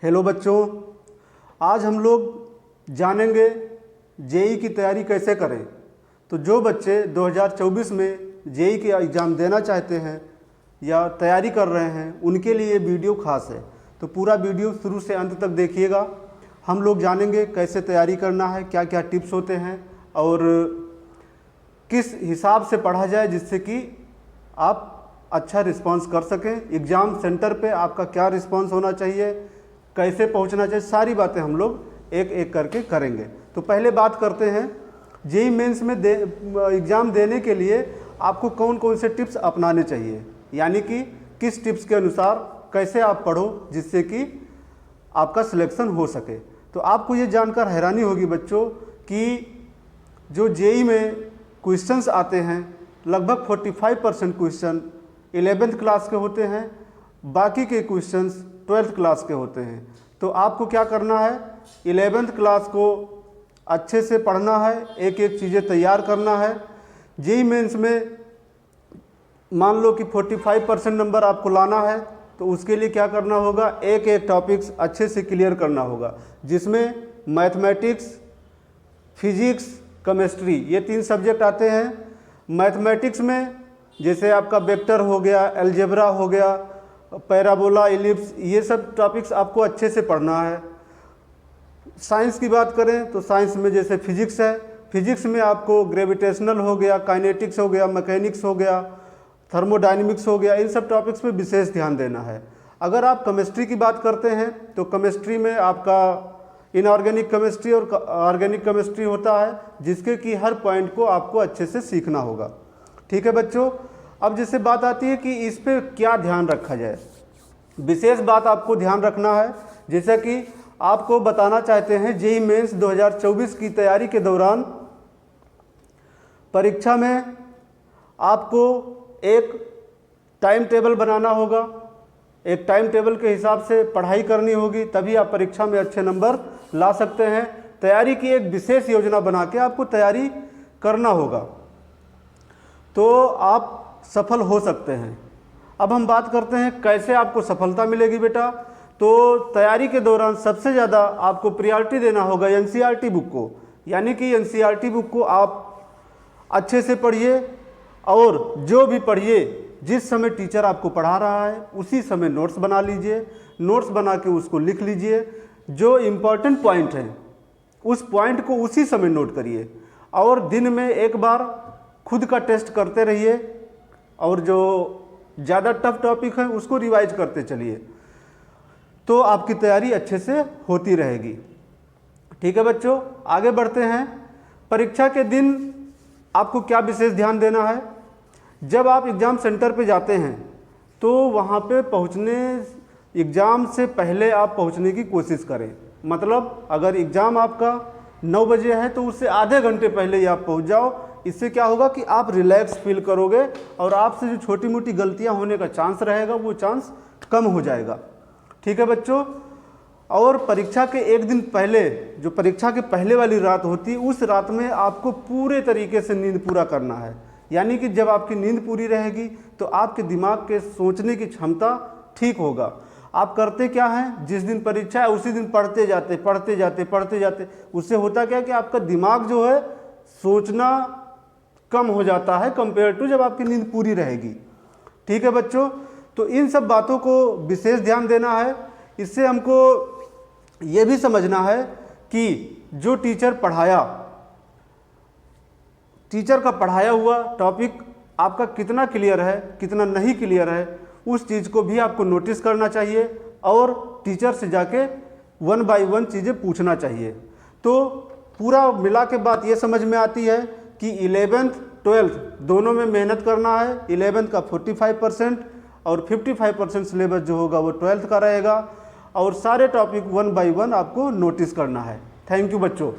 Hello बच्चों, आज हम लोग जानेंगे जेई की तैयारी कैसे करें। तो जो बच्चे 2024 में जेई के एग्ज़ाम देना चाहते हैं या तैयारी कर रहे हैं उनके लिए ये वीडियो खास है। तो पूरा वीडियो शुरू से अंत तक देखिएगा। हम लोग जानेंगे कैसे तैयारी करना है, क्या क्या टिप्स होते हैं और किस हिसाब से पढ़ा जाए जिससे कि आप अच्छा रिस्पांस कर सकें। एग्ज़ाम सेंटर पे आपका क्या रिस्पांस होना चाहिए, कैसे पहुंचना चाहिए, सारी बातें हम लोग एक एक करके करेंगे। तो पहले बात करते हैं जेई मेंस में एग्ज़ाम देने के लिए आपको कौन कौन से टिप्स अपनाने चाहिए, यानी कि किस टिप्स के अनुसार कैसे आप पढ़ो जिससे कि आपका सिलेक्शन हो सके। तो आपको ये जानकर हैरानी होगी बच्चों कि जो जेई में क्वेश्चंस आते हैं लगभग 45% क्वेश्चन 11th क्लास के होते हैं, बाकी के क्वेश्चंस 12th क्लास के होते हैं। तो आपको क्या करना है, 11th क्लास को अच्छे से पढ़ना है, एक एक चीज़ें तैयार करना है। जेई मेंस में मान लो कि 45% नंबर आपको लाना है तो उसके लिए क्या करना होगा, एक एक टॉपिक्स अच्छे से क्लियर करना होगा, जिसमें मैथमेटिक्स, फिजिक्स, केमिस्ट्री ये 3 सब्जेक्ट आते हैं। मैथमेटिक्स में जैसे आपका वेक्टर हो गया, अलजेब्रा हो गया, पैराबोला, इलिप्स, ये सब टॉपिक्स आपको अच्छे से पढ़ना है। साइंस की बात करें तो साइंस में जैसे फिजिक्स है, फिजिक्स में आपको ग्रेविटेशनल हो गया, काइनेटिक्स हो गया, मैकेनिक्स हो गया, थर्मोडायनेमिक्स हो गया, इन सब टॉपिक्स पे विशेष ध्यान देना है। अगर आप केमिस्ट्री की बात करते हैं तो केमिस्ट्री में आपका इनऑर्गेनिक केमिस्ट्री और ऑर्गेनिक केमिस्ट्री होता है, जिसके कि हर पॉइंट को आपको अच्छे से सीखना होगा। ठीक है बच्चों, अब जैसे बात आती है कि इस पे क्या ध्यान रखा जाए, विशेष बात आपको ध्यान रखना है। जैसा कि आपको बताना चाहते हैं जेई मेंस 2024 की तैयारी के दौरान परीक्षा में आपको एक टाइम टेबल बनाना होगा, एक टाइम टेबल के हिसाब से पढ़ाई करनी होगी, तभी आप परीक्षा में अच्छे नंबर ला सकते हैं। तैयारी की एक विशेष योजना बना के आपको तैयारी करना होगा तो आप सफल हो सकते हैं। अब हम बात करते हैं कैसे आपको सफलता मिलेगी बेटा। तो तैयारी के दौरान सबसे ज़्यादा आपको प्रायोरिटी देना होगा एनसीईआरटी बुक को, यानी कि एनसीईआरटी बुक को आप अच्छे से पढ़िए और जो भी पढ़िए जिस समय टीचर आपको पढ़ा रहा है उसी समय नोट्स बना लीजिए, नोट्स बना के उसको लिख लीजिए। जो इम्पॉर्टेंट पॉइंट है उस पॉइंट को उसी समय नोट करिए और दिन में एक बार खुद का टेस्ट करते रहिए और जो ज़्यादा टफ टॉपिक है उसको रिवाइज करते चलिए, तो आपकी तैयारी अच्छे से होती रहेगी। ठीक है बच्चों, आगे बढ़ते हैं। परीक्षा के दिन आपको क्या विशेष ध्यान देना है। जब आप एग्ज़ाम सेंटर पे जाते हैं तो वहाँ पे पहुँचने, एग्ज़ाम से पहले आप पहुँचने की कोशिश करें। मतलब अगर एग्ज़ाम आपका 9 बजे है तो उससे आधे घंटे पहले ही आप पहुँच जाओ। इससे क्या होगा कि आप रिलैक्स फील करोगे और आपसे जो छोटी मोटी गलतियाँ होने का चांस रहेगा वो चांस कम हो जाएगा। ठीक है बच्चों, और परीक्षा के एक दिन पहले, जो परीक्षा के पहले वाली रात होती है, उस रात में आपको पूरे तरीके से नींद पूरा करना है। यानी कि जब आपकी नींद पूरी रहेगी तो आपके दिमाग के सोचने की क्षमता ठीक होगा। आप करते क्या हैं, जिस दिन परीक्षा है उसी दिन पढ़ते जाते, उससे होता क्या कि आपका दिमाग जो है सोचना कम हो जाता है कंपेयर टू जब आपकी नींद पूरी रहेगी। ठीक है बच्चों, तो इन सब बातों को विशेष ध्यान देना है। इससे हमको ये भी समझना है कि जो टीचर का पढ़ाया हुआ टॉपिक आपका कितना क्लियर है, कितना नहीं क्लियर है, उस चीज़ को भी आपको नोटिस करना चाहिए और टीचर से जाके 1 बाय 1 चीज़ें पूछना चाहिए। तो पूरा मिला के बात ये समझ में आती है कि 11th 12th दोनों में मेहनत करना है। 11th का 45% और 55% सिलेबस जो होगा वो 12th का रहेगा और सारे टॉपिक 1 बाय 1 आपको नोटिस करना है। थैंक यू बच्चों।